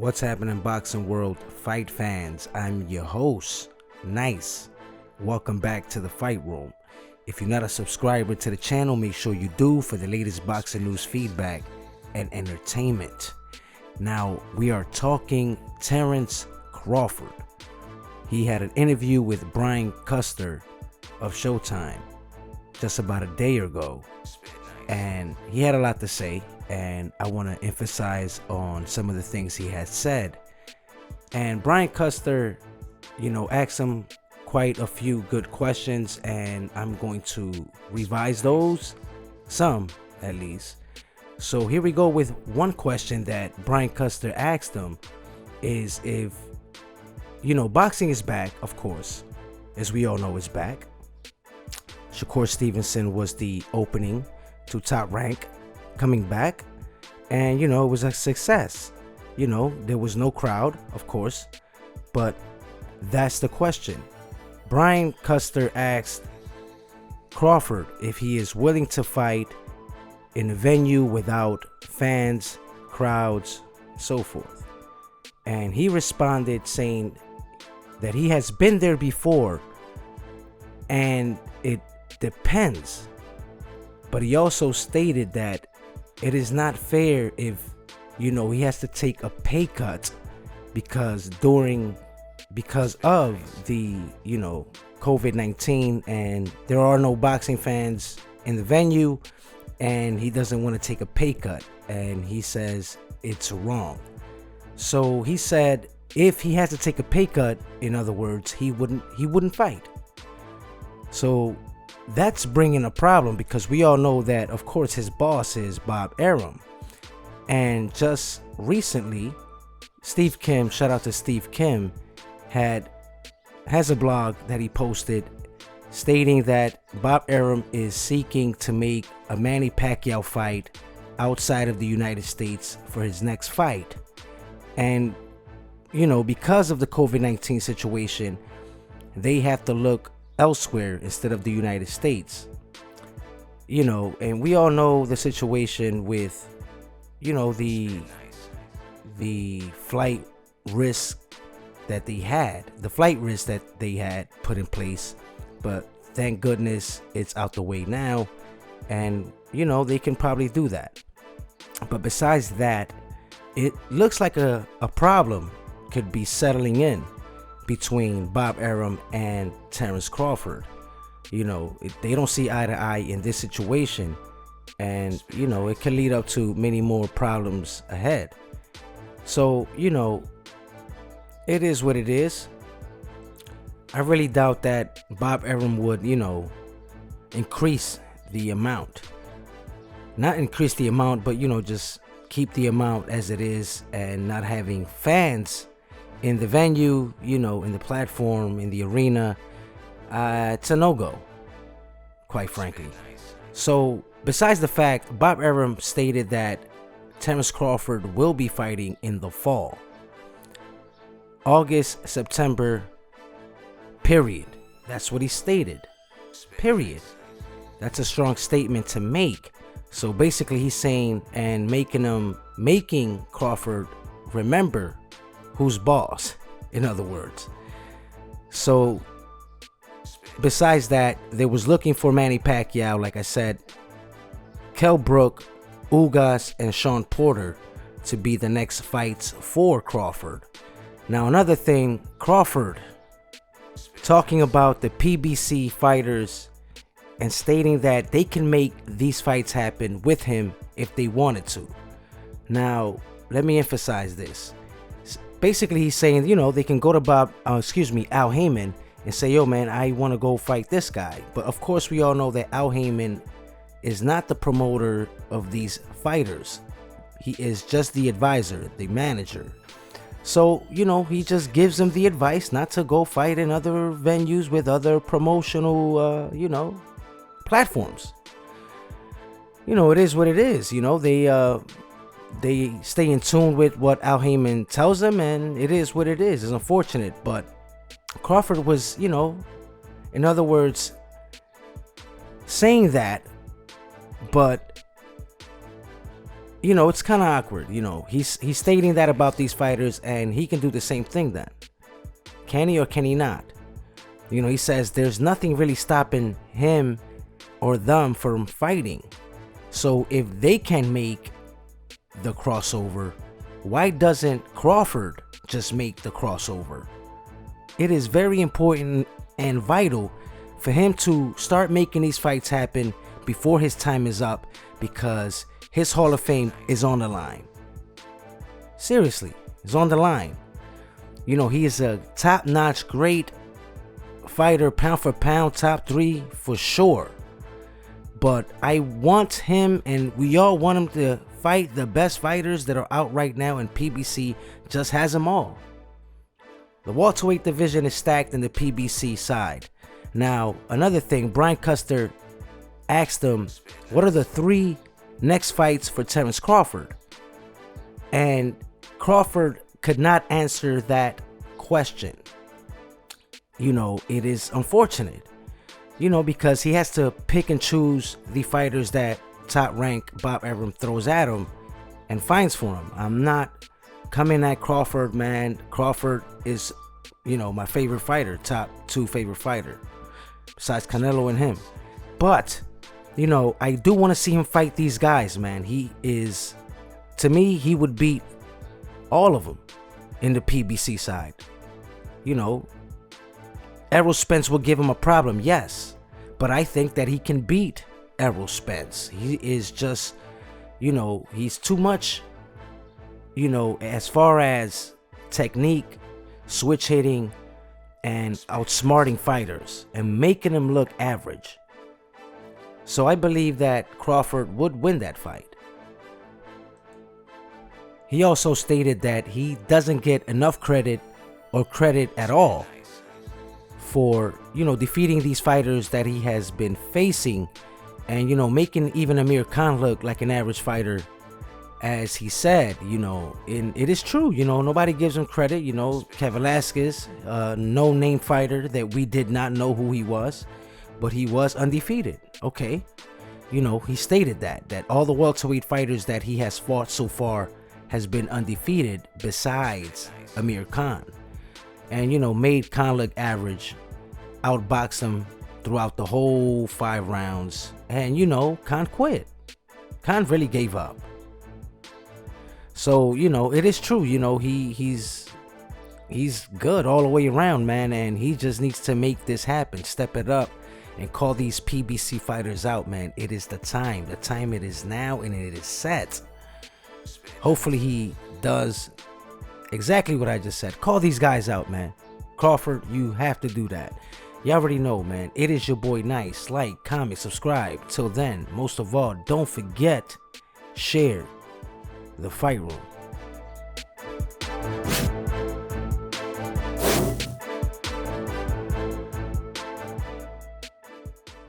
What's happening, boxing world, fight fans? I'm your host, Nice. Welcome back to the Fight Room. If you're not a subscriber to the channel, make sure you do for the latest boxing news, feedback, and entertainment. Now, we are talking Terence Crawford. He had an interview with Brian Custer of Showtime just about a day ago, and he had a lot to say, and I want to emphasize on some of the things he had said. And Brian Custer, asked him quite a few good questions, and I'm going to revise those, some at least. So here we go with one question that Brian Custer asked him is if, boxing is back, of course, as we all know, it's back. Shakur Stevenson was the opening to Top Rank, coming back, and it was a success. There was no crowd, of course, but that's the question. Brian Custer asked Crawford if he is willing to fight in a venue without fans, crowds, so forth. And he responded saying that he has been there before and it depends. But he also stated that it is not fair if, he has to take a pay cut because of the, COVID-19, and there are no boxing fans in the venue, and he doesn't want to take a pay cut, and he says it's wrong. So he said if he has to take a pay cut, in other words, he wouldn't fight. So that's bringing a problem, because we all know that, of course, his boss is Bob Arum. And just recently, Steve Kim, shout out to Steve Kim, has a blog that he posted stating that Bob Arum is seeking to make a Manny Pacquiao fight outside of the United States for his next fight. And, because of the COVID-19 situation, they have to look elsewhere instead of the United States. And we all know the situation with, the flight risk that they had, put in place. But thank goodness it's out the way now, and they can probably do that. But besides that, it looks like a problem could be settling in between Bob Arum and Terence Crawford. They don't see eye to eye in this situation, and it can lead up to many more problems ahead. So it is what it is. I really doubt that Bob Arum would increase the amount, not increase the amount, but just keep the amount as it is, and not having fans in the venue, in the platform, in the arena. It's a no-go, quite frankly. So besides the fact, Bob Arum stated that Terence Crawford will be fighting in the fall, August, September, period. That's what he stated, period. That's a strong statement to make. So basically he's saying and making Crawford remember who's boss, in other words. So besides that, they was looking for Manny Pacquiao, like I said, Kell Brook, Ugas, and Sean Porter to be the next fights for Crawford. Now another thing, Crawford talking about the PBC fighters and stating that they can make these fights happen with him if they wanted to. Now let me emphasize this. Basically he's saying, they can go to Al Heyman and say, yo man, I want to go fight this guy. But of course we all know that Al Heyman is not the promoter of these fighters. He is just the advisor, the manager. So, he just gives them the advice not to go fight in other venues with other promotional, platforms. It is what it is. They stay in tune with what Al Heyman tells them, and it is what it is. It's unfortunate, but Crawford was, in other words, saying that, but it's kind of awkward. He's stating that about these fighters, and he can do the same thing then. Can he or can he not? He says there's nothing really stopping him or them from fighting. So if they can make the crossover, why doesn't Crawford just make the crossover? It is very important and vital for him to start making these fights happen before his time is up, because his Hall of Fame is on the line. Seriously, it's on the line. He is a top-notch, great fighter, pound for pound, top 3 for sure. But I want him, and we all want him to fight the best fighters that are out right now, and PBC just has them all. The welterweight division is stacked in the PBC side. Now, another thing, Brian Custer asked him, what are the 3 next fights for Terence Crawford? And Crawford could not answer that question. It is unfortunate, because he has to pick and choose the fighters that Top Rank Bob Arum throws at him and finds for him. I'm not coming at Crawford, man. Crawford is, my favorite fighter, top 2 favorite fighter, besides Canelo and him. But, I do want to see him fight these guys, man. He is, to me, he would beat all of them in the PBC side. Errol Spence will give him a problem, yes. But I think that he can beat Errol Spence. He is just, he's too much, as far as technique, switch hitting, and outsmarting fighters and making them look average. So I believe that Crawford would win that fight. He also stated that he doesn't get enough credit or credit at all for, defeating these fighters that he has been facing, and, making even Amir Khan look like an average fighter. As he said, and it is true, nobody gives him credit. Kev Velasquez, no-name fighter that we did not know who he was, but he was undefeated. Okay. He stated that all the welterweight fighters that he has fought so far has been undefeated besides Amir Khan. And, made Khan look average, outboxed him throughout the whole 5 rounds. And, Khan quit. Khan really gave up. So, it is true, he's good all the way around, man, and he just needs to make this happen, step it up, and call these PBC fighters out, man. It is the time it is now, and it is set. Hopefully he does exactly what I just said. Call these guys out, man. Crawford, you have to do that. You already know, man. It is your boy Nice. Like, comment, subscribe. Till then, most of all, don't forget, share the Fight Room.